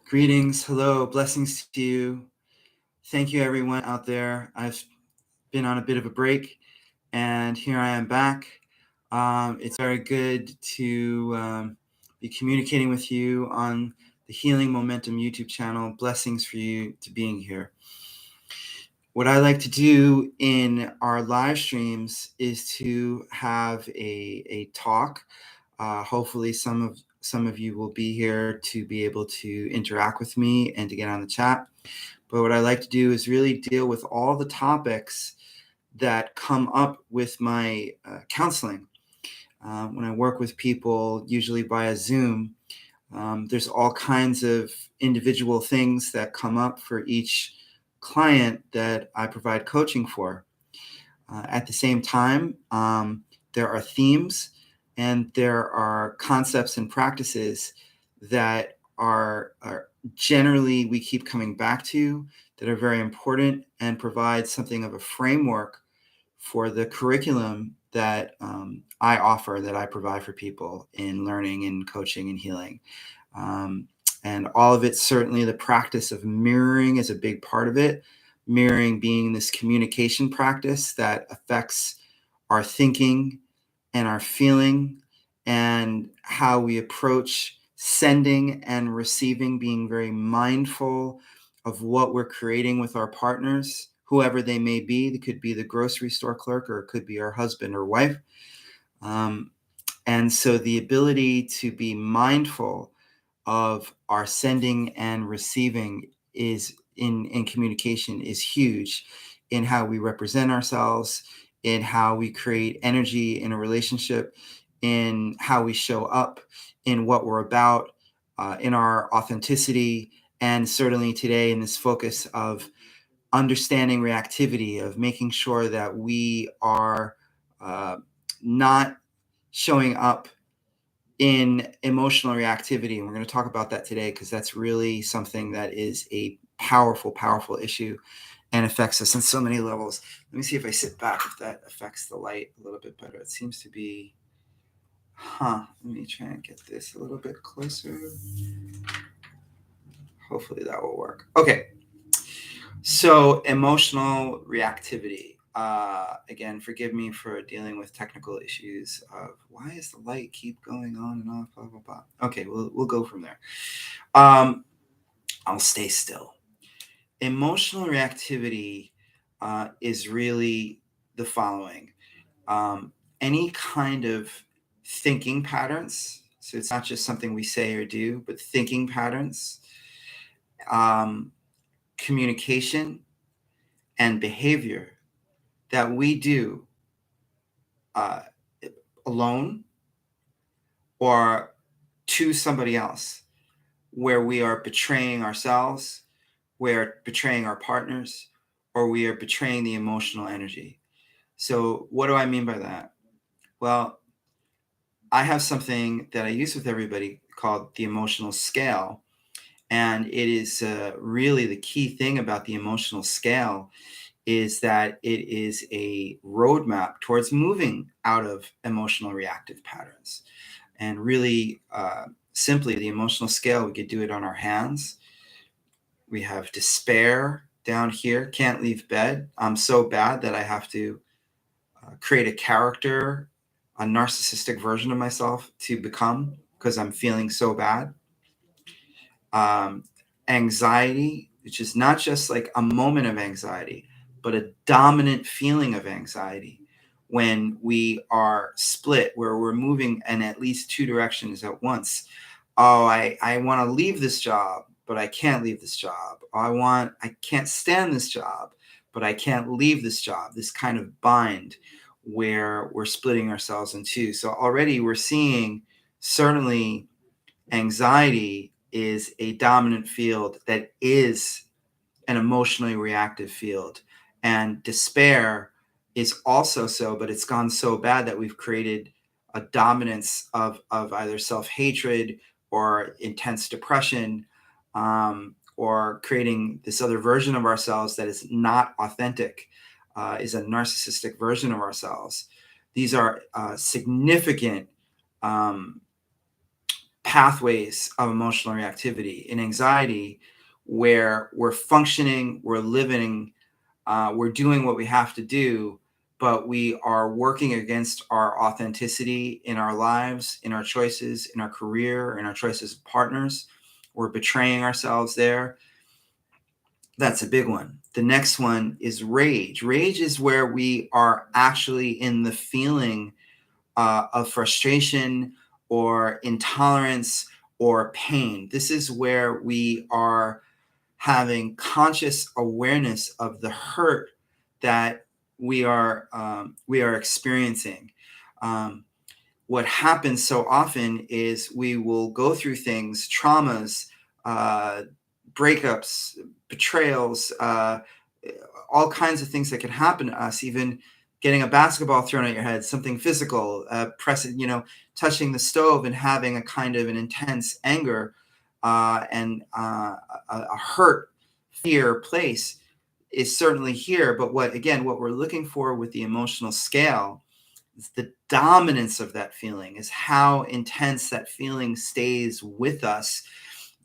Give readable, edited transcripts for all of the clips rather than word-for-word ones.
Greetings, hello, blessings to you. Thank you, everyone out there. I've been on a bit of a break, and here I am back. It's very good to be communicating with you on the Healing Momentum YouTube channel. Blessings for you to being here. What I like to do in our live streams is to have a talk. Hopefully, some of you will be here to be able to interact with me and to get on the chat. But what I like to do is really deal with all the topics that come up with my counseling. When I work with people, usually via Zoom, there's all kinds of individual things that come up for each client that I provide coaching for. At the same time, there are themes and there are concepts and practices that are generally we keep coming back to, that are very important and provide something of a framework for the curriculum that I offer, that I provide for people in learning and coaching and healing. And all of it, certainly the practice of mirroring is a big part of it. Mirroring being this communication practice that affects our thinking and our feeling and how we approach sending and receiving, being very mindful of what we're creating with our partners, whoever they may be. It could be the grocery store clerk, or it could be our husband or wife. And so the ability to be mindful of our sending and receiving is in communication is huge in how we represent ourselves, in how we create energy in a relationship, in how we show up, in what we're about, in our authenticity, and certainly today in this focus of understanding reactivity, of making sure that we are not showing up in emotional reactivity. And we're going to talk about that today because that's really something that is a powerful, powerful issue and affects us on so many levels. Let me see if I sit back, if that affects the light a little bit better. It seems to be, let me try and get this a little bit closer. Hopefully that will work. Okay. So emotional reactivity. Again, forgive me for dealing with technical issues of why is the light keep going on and off, blah, blah, blah. Okay, we'll go from there. I'll stay still. Emotional reactivity is really the following. Any kind of thinking patterns, so it's not just something we say or do, but thinking patterns, communication, and behavior that we do alone or to somebody else, where we are betraying ourselves, we're betraying our partners, or we are betraying the emotional energy. So what do I mean by that? Well, I have something that I use with everybody called the emotional scale. And it is really the key thing about the emotional scale is that it is a roadmap towards moving out of emotional reactive patterns. And really simply, the emotional scale, we could do it on our hands. We have despair down here, can't leave bed. I'm so bad that I have to create a character, a narcissistic version of myself to become because I'm feeling so bad. Anxiety, which is not just like a moment of anxiety, but a dominant feeling of anxiety when we are split, where we're moving in at least two directions at once. Oh, I want to leave this job, but I can't leave this job. I can't stand this job, but I can't leave this job. This kind of bind where we're splitting ourselves in two. So already we're seeing certainly anxiety is a dominant field that is an emotionally reactive field. And despair is also so, but it's gone so bad that we've created a dominance of either self-hatred or intense depression, or creating this other version of ourselves that is not authentic, is a narcissistic version of ourselves. These are significant pathways of emotional reactivity. In anxiety, where we're functioning, we're living, we're doing what we have to do, but we are working against our authenticity in our lives, in our choices, in our career, in our choices of partners. We're betraying ourselves there. That's a big one. The next one is rage. Rage is where we are actually in the feeling of frustration or intolerance or pain. This is where we are having conscious awareness of the hurt that we are experiencing. What happens so often is we will go through things, traumas, uh, breakups, betrayals, all kinds of things that can happen to us, even getting a basketball thrown at your head, something physical, pressing, touching the stove and having a kind of an intense anger and a hurt, fear place is certainly here. But what we're looking for with the emotional scale is the dominance of that feeling, is how intense that feeling stays with us,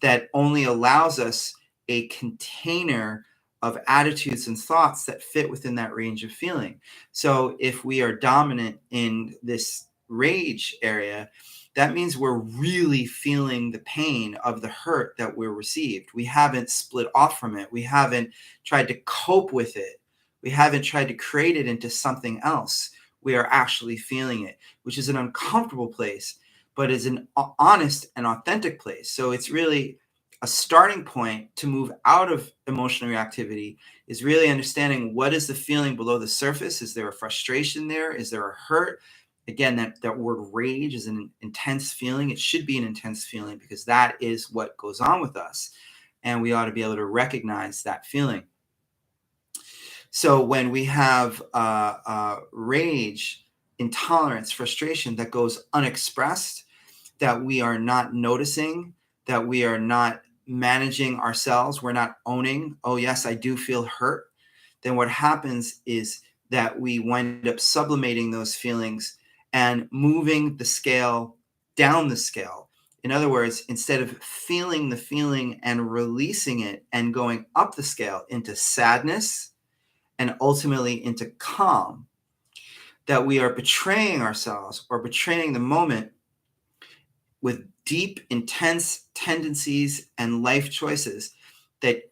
that only allows us a container of attitudes and thoughts that fit within that range of feeling. So if we are dominant in this rage area, that means we're really feeling the pain of the hurt that we're received. We haven't split off from it. We haven't tried to cope with it. We haven't tried to create it into something else. We are actually feeling it, which is an uncomfortable place, but is an honest and authentic place. So it's really a starting point to move out of emotional reactivity, is really understanding what is the feeling below the surface. Is there a frustration there? Is there a hurt? Again, that word rage is an intense feeling. It should be an intense feeling because that is what goes on with us. And we ought to be able to recognize that feeling. So when we have rage, intolerance, frustration that goes unexpressed, that we are not noticing, that we are not managing ourselves, we're not owning, oh, yes, I do feel hurt, then what happens is that we wind up sublimating those feelings and moving the scale down the scale. In other words, instead of feeling the feeling and releasing it and going up the scale into sadness and ultimately into calm, that we are betraying ourselves or betraying the moment with deep, intense tendencies and life choices that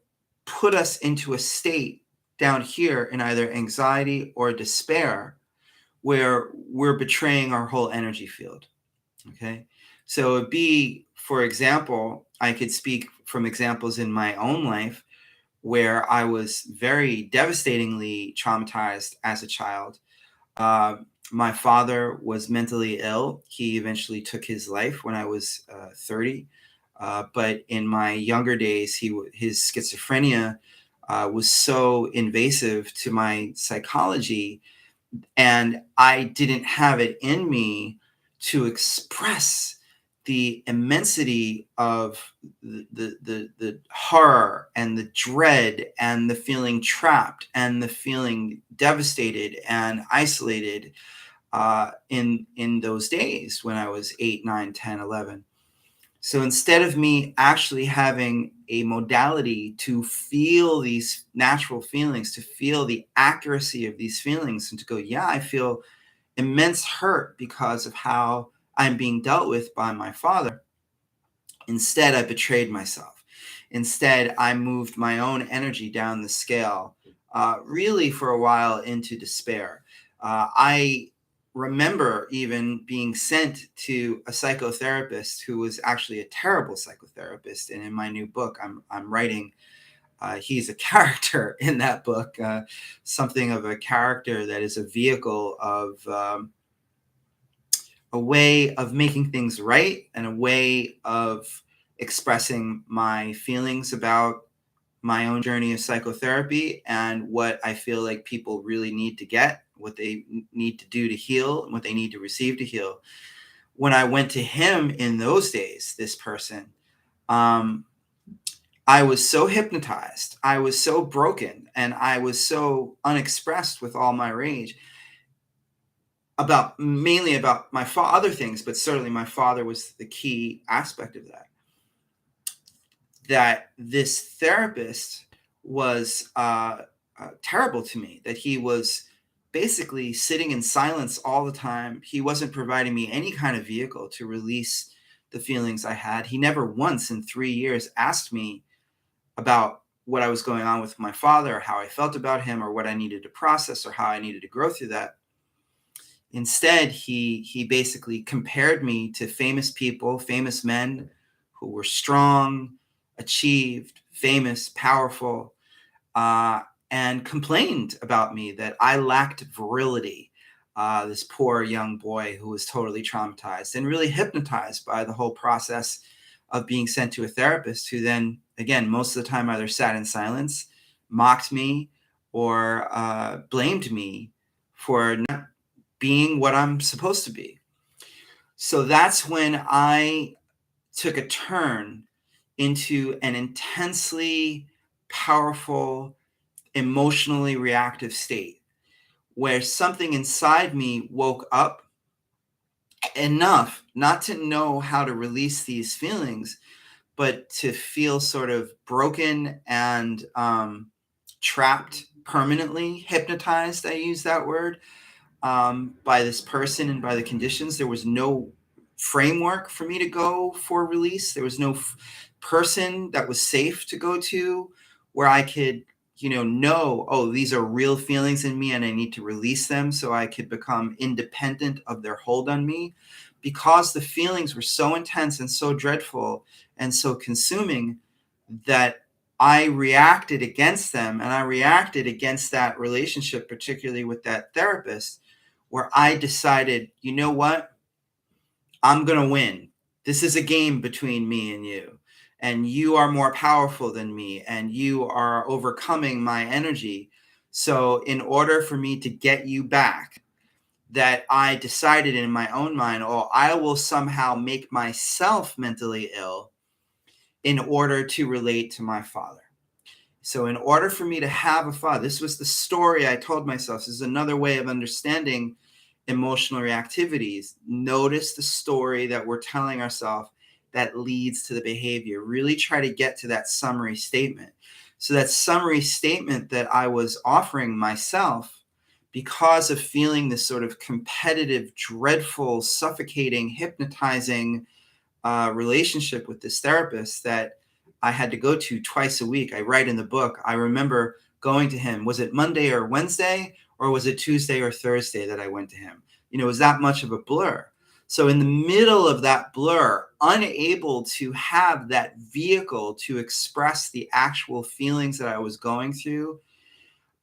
put us into a state down here in either anxiety or despair, where we're betraying our whole energy field. Okay. So it'd be, for example, I could speak from examples in my own life where I was very devastatingly traumatized as a child. Uh, my father was mentally ill. He eventually took his life when I was 30. But in my younger days, his schizophrenia was so invasive to my psychology, and I didn't have it in me to express the immensity of the horror and the dread and the feeling trapped and the feeling devastated and isolated in those days when I was 8, 9, 10, 11. So instead of me actually having a modality to feel these natural feelings, to feel the accuracy of these feelings, and to go, yeah, I feel immense hurt because of how I'm being dealt with by my father. Instead, I betrayed myself. Instead, I moved my own energy down the scale, really for a while into despair. I remember even being sent to a psychotherapist who was actually a terrible psychotherapist. And in my new book, I'm writing, he's a character in that book, something of a character that is a vehicle of a way of making things right and a way of expressing my feelings about my own journey of psychotherapy and what I feel like people really need to get, what they need to do to heal, and what they need to receive to heal. When I went to him in those days, this person, um, I was so hypnotized, I was so broken, and I was so unexpressed with all my rage. mainly about my other things, but certainly my father was the key aspect of that. That this therapist was terrible to me, that he was basically sitting in silence all the time. He wasn't providing me any kind of vehicle to release the feelings I had. He never once in 3 years asked me about what I was going on with my father, or how I felt about him, or what I needed to process, or how I needed to grow through that. Instead, he basically compared me to famous people, famous men who were strong, achieved, famous, powerful, uh, and complained about me that I lacked virility. This poor young boy who was totally traumatized and really hypnotized by the whole process of being sent to a therapist, who then, again, most of the time either sat in silence, mocked me, or blamed me for not being what I'm supposed to be. So that's when I took a turn into an intensely powerful, emotionally reactive state, where something inside me woke up enough not to know how to release these feelings, but to feel sort of broken and trapped permanently, hypnotized. I use that word, by this person and by the conditions. There was no framework for me to go for release. There was no person that was safe to go to where I could, know, oh, these are real feelings in me and I need to release them so I could become independent of their hold on me. Because the feelings were so intense and so dreadful and so consuming, that I reacted against them, and I reacted against that relationship, particularly with that therapist, where I decided, you know what? I'm going to win. This is a game between me and you. And you are more powerful than me, and you are overcoming my energy. So, in order for me to get you back, that I decided in my own mind, oh, I will somehow make myself mentally ill in order to relate to my father. So, in order for me to have a father, this was the story I told myself. This is another way of understanding emotional reactivities. Notice the story that we're telling ourselves that leads to the behavior. Really try to get to that summary statement. So, that summary statement that I was offering myself, because of feeling this sort of competitive, dreadful, suffocating, hypnotizing relationship with this therapist that I had to go to twice a week. I write in the book, I remember going to him. Was it Monday or Wednesday, or was it Tuesday or Thursday that I went to him? It was that much of a blur. So in the middle of that blur, unable to have that vehicle to express the actual feelings that I was going through,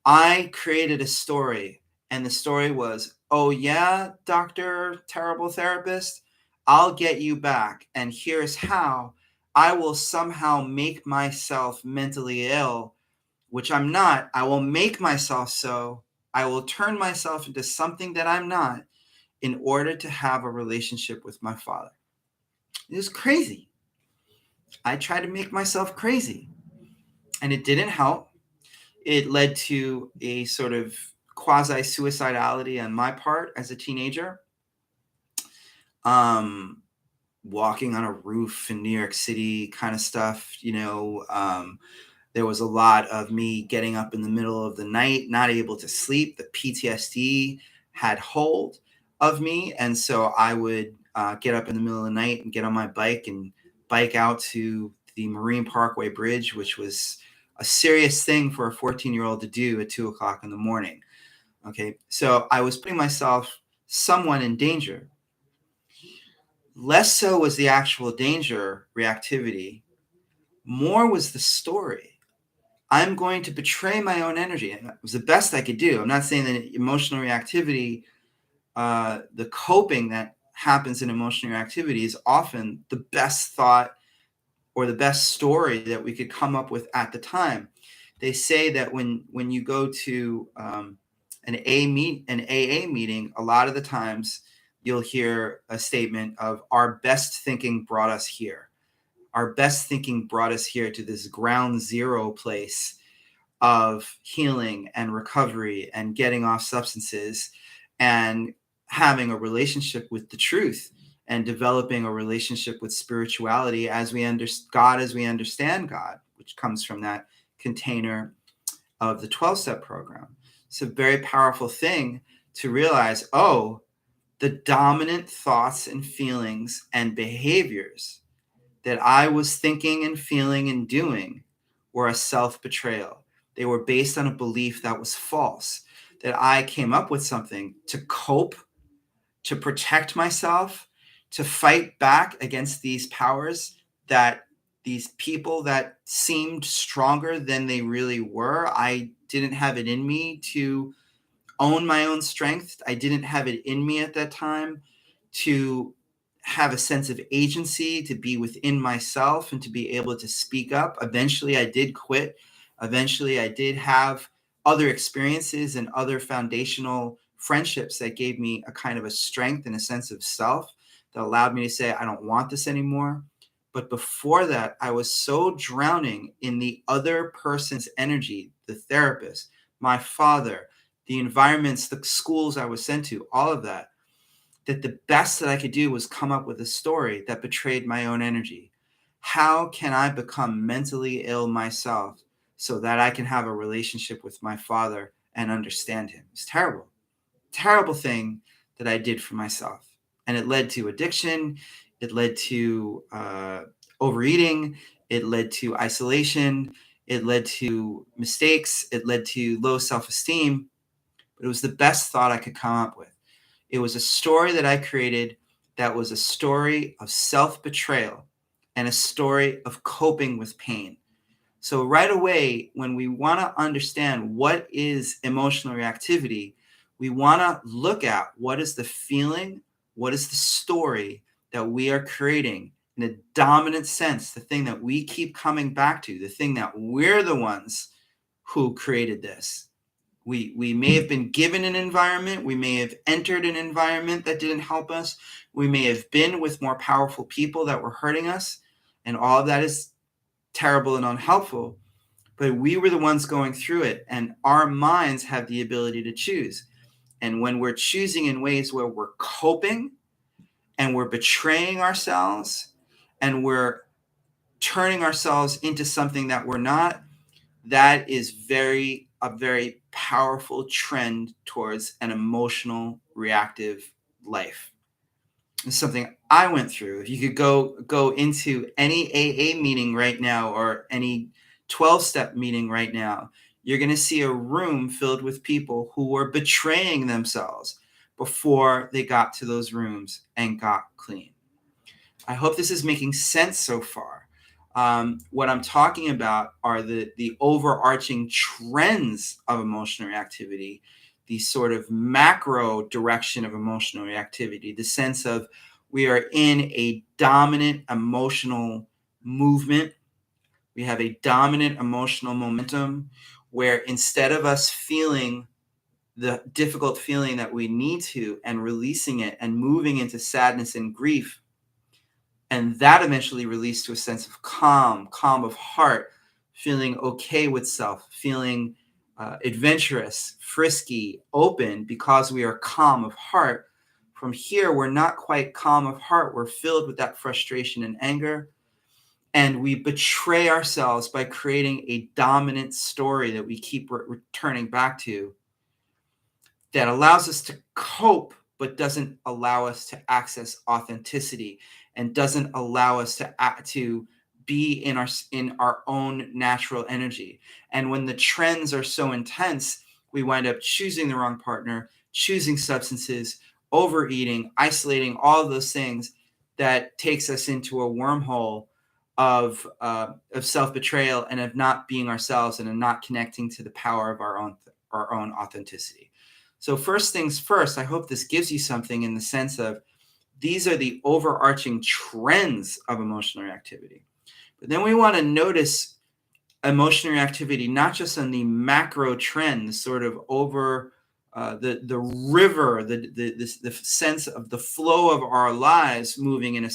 I created a story. And the story was, oh yeah, Dr. Terrible Therapist, I'll get you back. And here's how. I will somehow make myself mentally ill, which I'm not. I will make myself so. I will turn myself into something that I'm not in order to have a relationship with my father. It was crazy. I tried to make myself crazy, and it didn't help. It led to a sort of quasi-suicidality on my part as a teenager. Walking on a roof in New York City kind of stuff, there was a lot of me getting up in the middle of the night, not able to sleep. The PTSD had hold of me. And so I would get up in the middle of the night and get on my bike and bike out to the Marine Parkway Bridge, which was a serious thing for a 14-year-old to do at 2:00 in the morning. Okay. So I was putting myself somewhat in danger. Less so was the actual danger reactivity. More was the story. I'm going to betray my own energy. And it was the best I could do. I'm not saying that emotional reactivity, the coping that happens in emotional reactivity, is often the best thought or the best story that we could come up with at the time. They say that when you go to an AA meeting, a lot of the times you'll hear a statement of, our best thinking brought us here. Our best thinking brought us here to this ground zero place of healing and recovery and getting off substances. And having a relationship with the truth and developing a relationship with spirituality as we understand God, which comes from that container of the 12-step program. It's a very powerful thing to realize, oh, the dominant thoughts and feelings and behaviors that I was thinking and feeling and doing were a self-betrayal. They were based on a belief that was false, that I came up with something to cope, to protect myself, to fight back against these powers, that these people that seemed stronger than they really were. I didn't have it in me to own my own strength. I didn't have it in me at that time to have a sense of agency, to be within myself and to be able to speak up. Eventually, I did quit. Eventually, I did have other experiences and other foundational friendships that gave me a kind of a strength and a sense of self that allowed me to say, I don't want this anymore. But before that, I was so drowning in the other person's energy, the therapist, my father, the environments, the schools I was sent to, all of that, that the best that I could do was come up with a story that betrayed my own energy. How can I become mentally ill myself so that I can have a relationship with my father and understand him? It's terrible, terrible thing that I did for myself. And it led to addiction. It led to overeating. It led to isolation. It led to mistakes. It led to low self-esteem. But it was the best thought I could come up with. It was a story that I created that was a story of self-betrayal and a story of coping with pain. So right away, when we want to understand what is emotional reactivity, we want to look at what is the feeling, what is the story that we are creating in a dominant sense, the thing that we keep coming back to, the thing that we're the ones who created this. We may have been given an environment. We may have entered an environment that didn't help us. We may have been with more powerful people that were hurting us. And all of that is terrible and unhelpful. But we were the ones going through it. And our minds have the ability to choose. And when we're choosing in ways where we're coping and we're betraying ourselves and we're turning ourselves into something that we're not, that is a very powerful trend towards an emotional reactive life. It's something I went through. If you could go into any AA meeting right now or any 12-step meeting right now, you're going to see a room filled with people who were betraying themselves before they got to those rooms and got clean. I hope this is making sense so far. What I'm talking about are the overarching trends of emotional reactivity, the sort of macro direction of emotional reactivity, the sense of we are in a dominant emotional movement. We have a dominant emotional momentum where instead of us feeling the difficult feeling that we need to and releasing it and moving into sadness and grief, and that eventually released to a sense of calm of heart, feeling okay with self, feeling adventurous, frisky, open, because we are calm of heart. From here, we're not quite calm of heart. We're filled with that frustration and anger. And we betray ourselves by creating a dominant story that we keep returning back to that allows us to cope, but doesn't allow us to access authenticity and doesn't allow us to be in our own natural energy. And when the trends are so intense, we wind up choosing the wrong partner, choosing substances, overeating, isolating, all of those things that takes us into a wormhole of self-betrayal and of not being ourselves and of not connecting to the power of our own authenticity. So first things first, I hope this gives you something in the sense of these are the overarching trends of emotional reactivity. But then we want to notice emotional reactivity, not just on the macro trend, the sort of over the river, the sense of the flow of our lives moving in a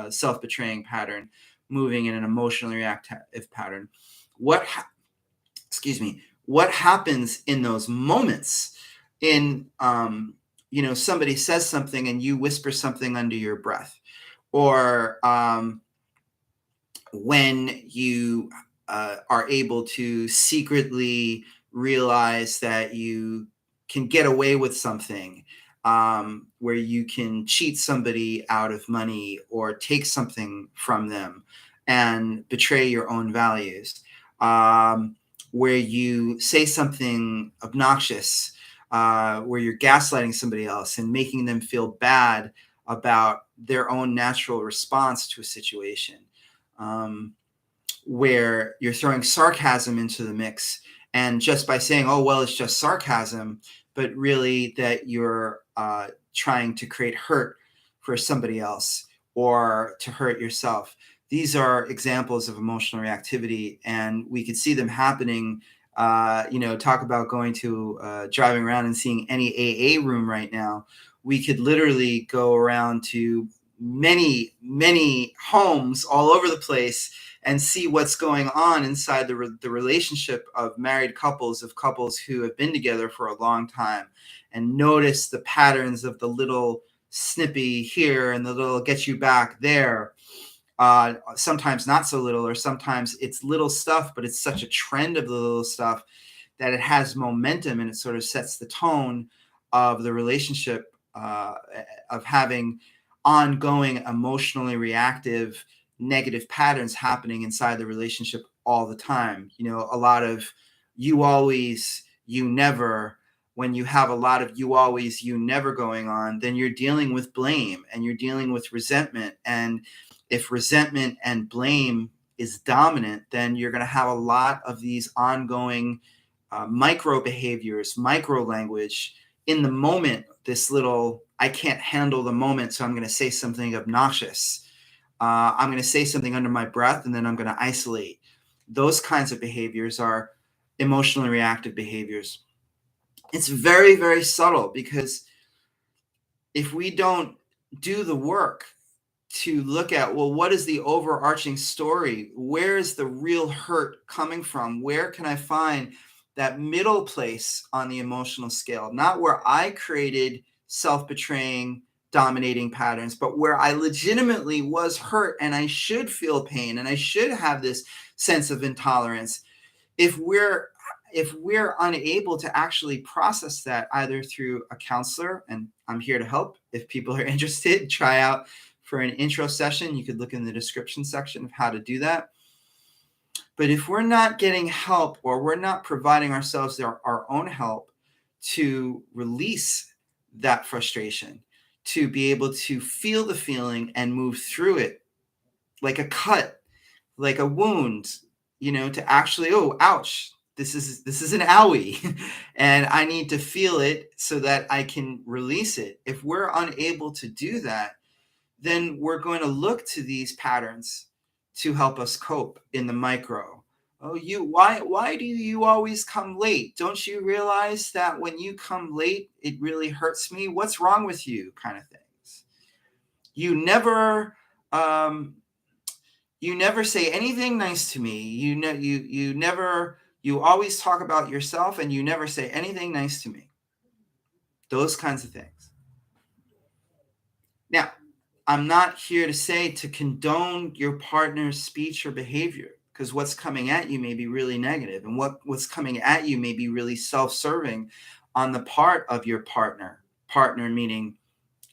self-betraying pattern, moving in an emotionally reactive pattern. What happens in those moments in somebody says something and you whisper something under your breath, or when you are able to secretly realize that you can get away with something, where you can cheat somebody out of money or take something from them and betray your own values, where you say something obnoxious, where you're gaslighting somebody else and making them feel bad about their own natural response to a situation, where you're throwing sarcasm into the mix. And just by saying, oh, well, it's just sarcasm, but really that you're trying to create hurt for somebody else or to hurt yourself. These are examples of emotional reactivity, and we could see them happening. Talk about going to driving around and seeing any AA room right now. We could literally go around to many, many homes all over the place and see what's going on inside the relationship of married couples, of couples who have been together for a long time, and notice the patterns of the little snippy here and the little get you back there. Sometimes not so little, or sometimes it's little stuff, but it's such a trend of the little stuff that it has momentum, and it sort of sets the tone of the relationship, of having ongoing emotionally reactive negative patterns happening inside the relationship all the time. A lot of you always, you never. When you have a lot of you always, you never going on, then you're dealing with blame and you're dealing with resentment. And if resentment and blame is dominant, then you're going to have a lot of these ongoing micro behaviors, micro language in the moment. This little, I can't handle the moment, so I'm going to say something obnoxious. I'm going to say something under my breath, and then I'm going to isolate. Those kinds of behaviors are emotionally reactive behaviors. It's very, very subtle, because if we don't do the work to look at, well, what is the overarching story? Where is the real hurt coming from? Where can I find that middle place on the emotional scale? Not where I created self-betraying, dominating patterns, but where I legitimately was hurt and I should feel pain and I should have this sense of intolerance. If we're unable to actually process that, either through a counselor, and I'm here to help if people are interested, try out for an intro session. You could look in the description section of how to do that. But if we're not getting help, or we're not providing ourselves our own help to release that frustration, to be able to feel the feeling and move through it like a cut, like a wound, to actually, oh, ouch, this is an owie, and I need to feel it so that I can release it. If we're unable to do that, then we're going to look to these patterns to help us cope in the micro. Oh, why do you always come late? Don't you realize that when you come late, it really hurts me? What's wrong with you? Kind of things. You never say anything nice to me. You always talk about yourself, and you never say anything nice to me. Those kinds of things. Now, I'm not here to say to condone your partner's speech or behavior, because what's coming at you may be really negative, and what's coming at you may be really self-serving on the part of your partner meaning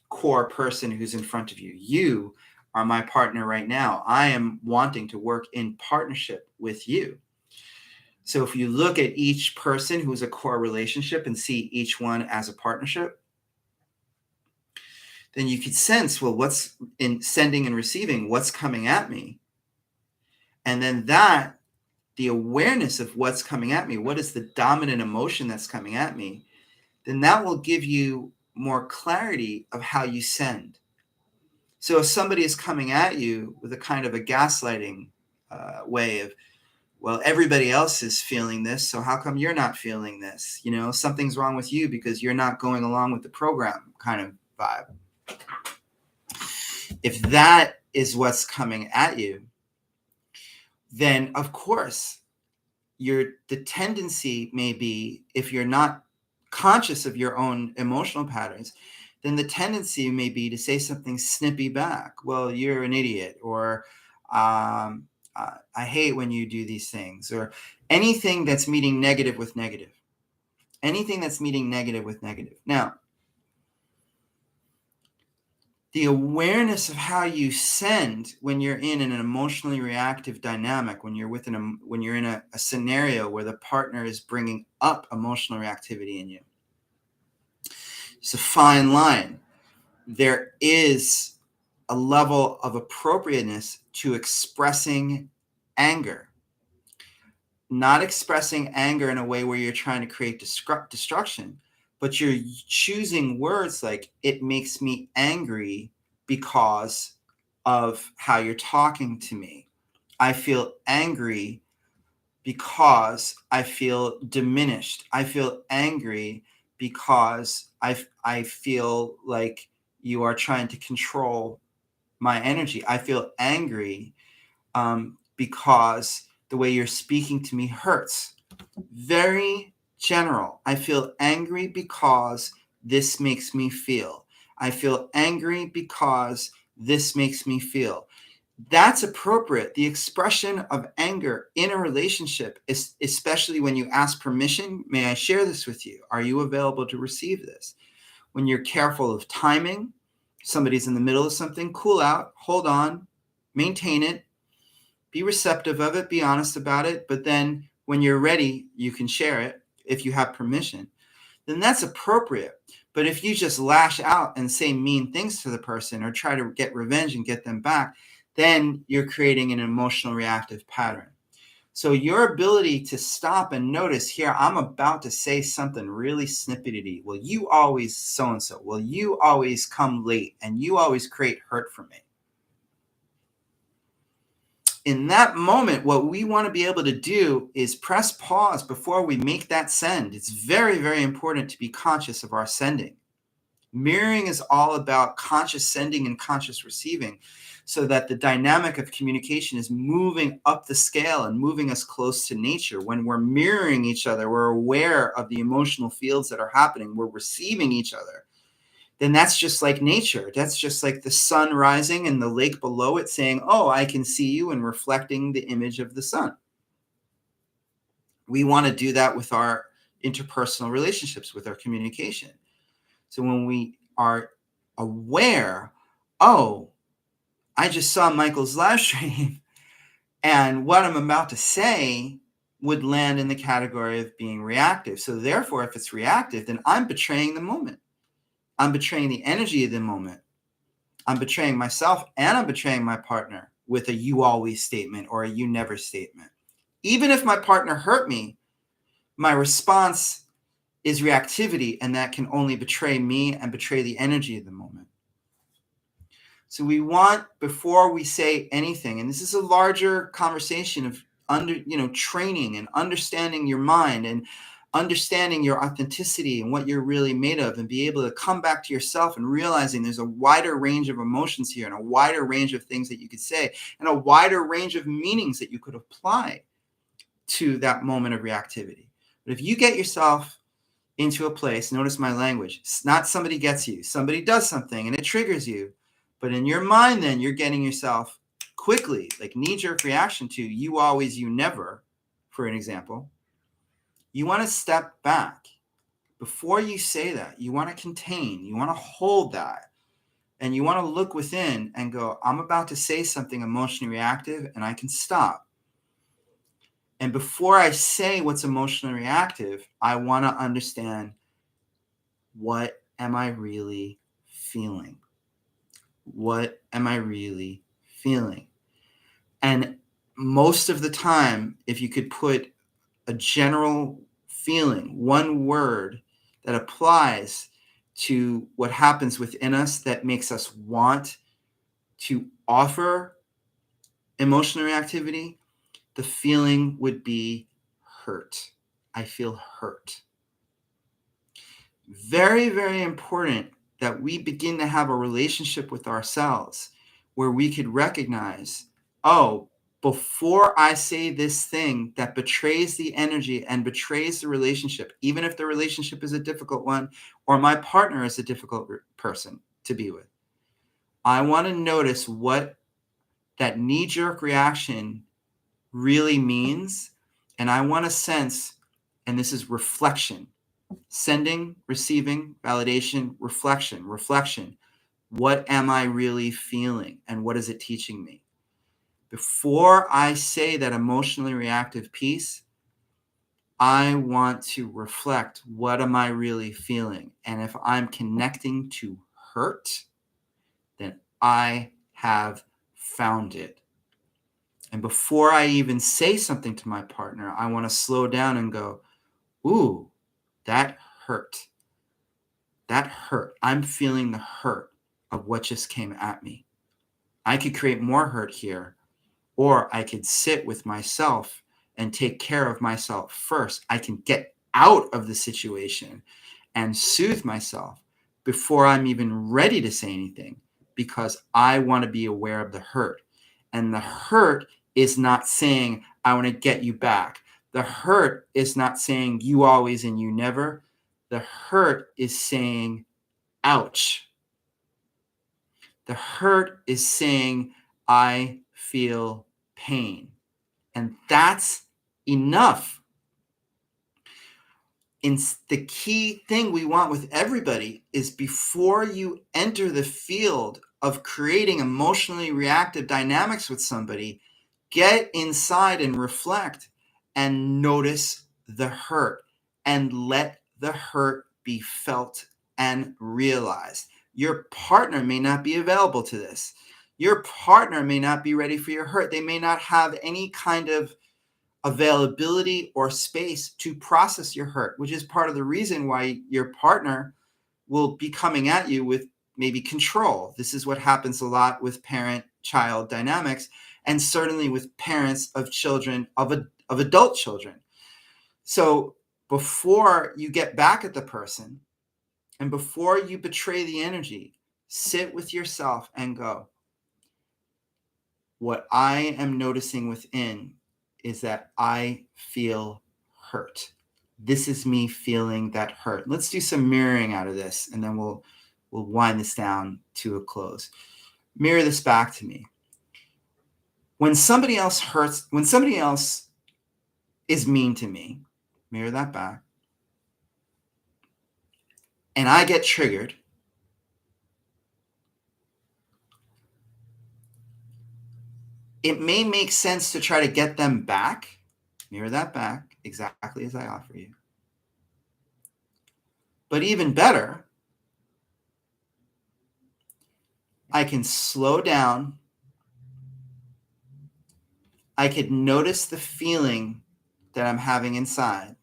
core person who's in front of you. You are my partner right now. I am wanting to work in partnership with you. So if you look at each person who's a core relationship and see each one as a partnership, then you could sense, well, what's in sending and receiving, what's coming at me. And then the awareness of what's coming at me, what is the dominant emotion that's coming at me, then that will give you more clarity of how you send. So if somebody is coming at you with a kind of a gaslighting way of, well, everybody else is feeling this, so how come you're not feeling this? Something's wrong with you because you're not going along with the program kind of vibe. If that is what's coming at you, then of course the tendency may be, if you're not conscious of your own emotional patterns, then the tendency may be to say something snippy back. Well, you're an idiot, or I hate when you do these things, or anything that's meeting negative with negative. Anything that's meeting negative with negative. Now, the awareness of how you send when you're in an emotionally reactive dynamic, when you're in a scenario where the partner is bringing up emotional reactivity in you. It's a fine line. There is a level of appropriateness to expressing anger. Not expressing anger in a way where you're trying to create destruction, but you're choosing words like, it makes me angry because of how you're talking to me. I feel angry because I feel diminished. I feel angry because I feel like you are trying to control my energy. I feel angry because the way you're speaking to me hurts. Very general. I feel angry because this makes me feel. I feel angry because this makes me feel. That's appropriate. The expression of anger in a relationship, is, especially when you ask permission, may I share this with you? Are you available to receive this? When you're careful of timing, somebody's in the middle of something, cool out, hold on, maintain it, be receptive of it, be honest about it. But then when you're ready, you can share it if you have permission. Then that's appropriate. But if you just lash out and say mean things to the person or try to get revenge and get them back, then you're creating an emotional reactive pattern. So your ability to stop and notice, here, I'm about to say something really snippety. Well, you always so-and-so. Well, you always come late and you always create hurt for me. In that moment, what we want to be able to do is press pause before we make that send. It's very, very important to be conscious of our sending. Mirroring is all about conscious sending and conscious receiving, so that the dynamic of communication is moving up the scale and moving us close to nature. When we're mirroring each other, we're aware of the emotional fields that are happening, we're receiving each other. Then that's just like nature. That's just like the sun rising and the lake below it saying, oh, I can see you, and reflecting the image of the sun. We want to do that with our interpersonal relationships, with our communication. So when we are aware, oh, I just saw Michael's live stream, and what I'm about to say would land in the category of being reactive. So therefore, if it's reactive, then I'm betraying the moment. I'm betraying the energy of the moment. I'm betraying myself, and I'm betraying my partner with a you always statement or a you never statement. Even if my partner hurt me, my response is reactivity, and that can only betray me and betray the energy of the moment. So we want, before we say anything, and this is a larger conversation of training and understanding your mind and understanding your authenticity and what you're really made of, and be able to come back to yourself and realizing there's a wider range of emotions here, and a wider range of things that you could say, and a wider range of meanings that you could apply to that moment of reactivity. But if you get yourself into a place, notice my language, it's not somebody gets you, somebody does something and it triggers you. But in your mind, then you're getting yourself quickly, like knee-jerk reaction to you always, you never, for an example. You want to step back. Before you say that, you want to contain, you want to hold that, and you want to look within and go, I'm about to say something emotionally reactive, and I can stop. And before I say what's emotionally reactive, I want to understand, what am I really feeling? What am I really feeling? And most of the time, if you could put a general feeling, one word that applies to what happens within us that makes us want to offer emotional reactivity, the feeling would be hurt. I feel hurt. Very, very important that we begin to have a relationship with ourselves where we could recognize, oh, before I say this thing that betrays the energy and betrays the relationship, even if the relationship is a difficult one or my partner is a difficult person to be with, I want to notice what that knee-jerk reaction really means. And I want to sense, and this is reflection, sending, receiving, validation, reflection. What am I really feeling? And what is it teaching me? Before I say that emotionally reactive piece, I want to reflect, what am I really feeling? And if I'm connecting to hurt, then I have found it. And before I even say something to my partner, I want to slow down and go, ooh, that hurt. That hurt. I'm feeling the hurt of what just came at me. I could create more hurt here, or I could sit with myself and take care of myself first. I can get out of the situation and soothe myself before I'm even ready to say anything, because I want to be aware of the hurt. And the hurt is not saying, I want to get you back. The hurt is not saying you always and you never. The hurt is saying, ouch. The hurt is saying, I feel pain. And that's enough. And the key thing we want with everybody is, before you enter the field of creating emotionally reactive dynamics with somebody, get inside and reflect and notice the hurt and let the hurt be felt and realized. Your partner may not be available to this. Your partner may not be ready for your hurt. They may not have any kind of availability or space to process your hurt, which is part of the reason why your partner will be coming at you with maybe control. This is what happens a lot with parent-child dynamics, and certainly with parents of children, of adult children. So before you get back at the person and before you betray the energy, sit with yourself and go, what I am noticing within is that I feel hurt. This is me feeling that hurt. Let's do some mirroring out of this, and then we'll wind this down to a close. Mirror this back to me. When somebody else hurts, when somebody else is mean to me, mirror that back, and I get triggered, it may make sense to try to get them back. Mirror that back exactly as I offer you. But even better, I can slow down. I could notice the feeling that I'm having inside.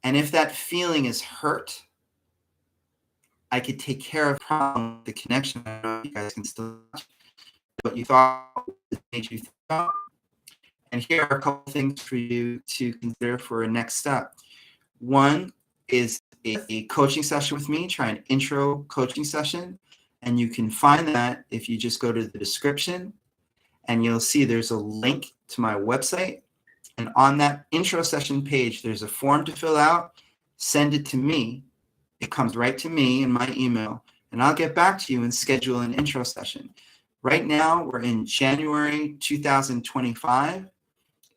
And if that feeling is hurt, I could take care of the connection. I don't know if you guys can still watch what you thought made you think. And here are a couple things for you to consider for a next step. One is a coaching session with me. Try an intro coaching session. And you can find that if you just go to the description, and you'll see there's a link to my website. And on that intro session page, there's a form to fill out. Send it to me. It comes right to me in my email, and I'll get back to you and schedule an intro session. Right now, we're in January 2025.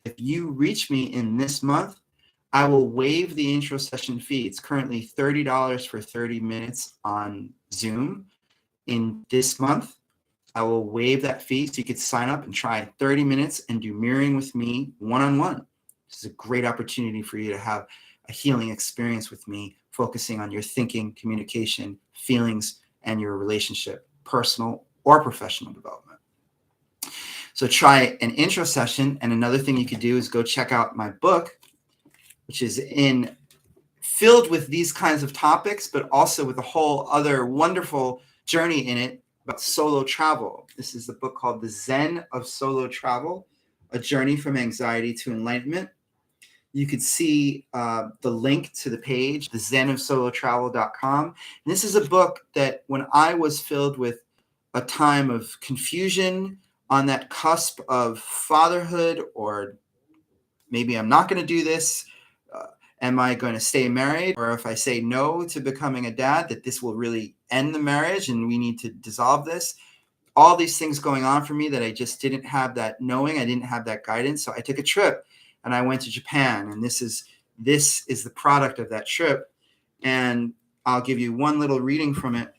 If you reach me in this month, I will waive the intro session fee. It's currently $30 for 30 minutes on Zoom. In this month, I will waive that fee so you could sign up and try 30 minutes and do mirroring with me one-on-one. This is a great opportunity for you to have a healing experience with me, focusing on your thinking, communication, feelings, and your relationship, personal or professional development. So try an intro session. And another thing you could do is go check out my book, which is filled with these kinds of topics, but also with a whole other wonderful journey in it about solo travel. This is the book called The Zen of Solo Travel, A Journey from Anxiety to Enlightenment. You could see the link to the page, the zenofsolotravel.com. And this is a book that when I was filled with a time of confusion, on that cusp of fatherhood, or maybe I'm not going to do this. Am I going to stay married? Or if I say no to becoming a dad, that this will really end the marriage and we need to dissolve this. All these things going on for me that I just didn't have that knowing. I didn't have that guidance. So I took a trip and I went to Japan. And this is the product of that trip. And I'll give you one little reading from it.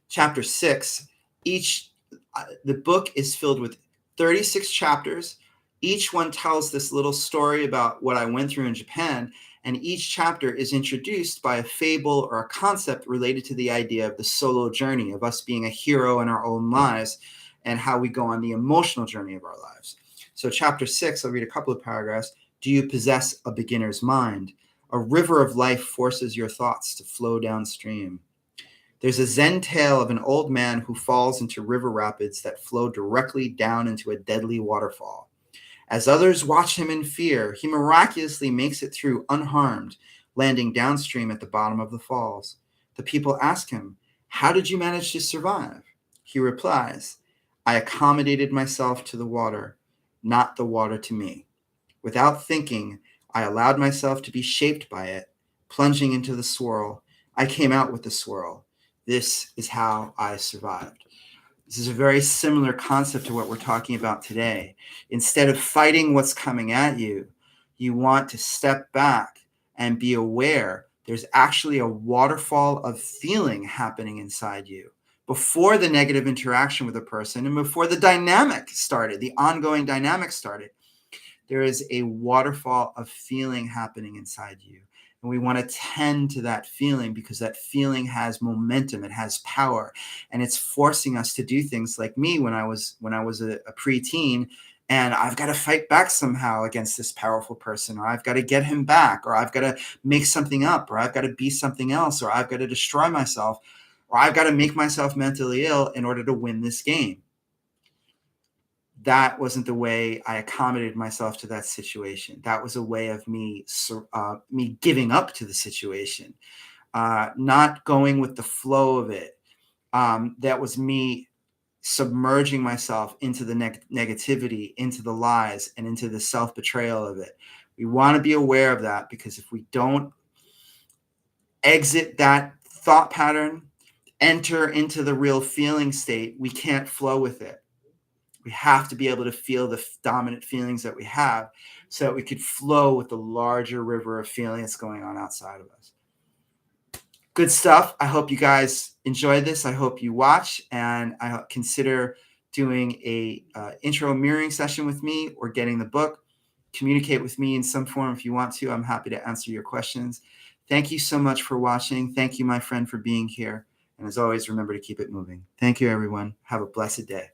Chapter 6. The book is filled with 36 chapters. Each one tells this little story about what I went through in Japan, and each chapter is introduced by a fable or a concept related to the idea of the solo journey, of us being a hero in our own lives, and how we go on the emotional journey of our lives. So chapter 6, I'll read a couple of paragraphs. Do you possess a beginner's mind? A river of life forces your thoughts to flow downstream. There's a Zen tale of an old man who falls into river rapids that flow directly down into a deadly waterfall. As others watch him in fear, he miraculously makes it through unharmed, landing downstream at the bottom of the falls. The people ask him, "How did you manage to survive?" He replies, "I accommodated myself to the water, not the water to me. Without thinking, I allowed myself to be shaped by it, plunging into the swirl. I came out with the swirl. This is how I survived." This is a very similar concept to what we're talking about today. Instead of fighting what's coming at you, you want to step back and be aware there's actually a waterfall of feeling happening inside you before the negative interaction with a person and before the dynamic started, the ongoing dynamic started. There is a waterfall of feeling happening inside you. And we want to tend to that feeling because that feeling has momentum, it has power, and it's forcing us to do things like me when I was a preteen, and I've got to fight back somehow against this powerful person, or I've got to get him back, or I've got to make something up, or I've got to be something else, or I've got to destroy myself, or I've got to make myself mentally ill in order to win this game. That wasn't the way I accommodated myself to that situation. That was a way of me giving up to the situation, not going with the flow of it. That was me submerging myself into the negativity, into the lies, and into the self-betrayal of it. We want to be aware of that, because if we don't exit that thought pattern, enter into the real feeling state, we can't flow with it. We have to be able to feel the dominant feelings that we have so that we could flow with the larger river of feeling that's going on outside of us. Good stuff. I hope you guys enjoy this. I hope you watch, and I consider doing a intro mirroring session with me, or getting the book. Communicate with me in some form if you want to. I'm happy to answer your questions. Thank you so much for watching. Thank you, my friend, for being here. And as always, remember to keep it moving. Thank you, everyone. Have a blessed day.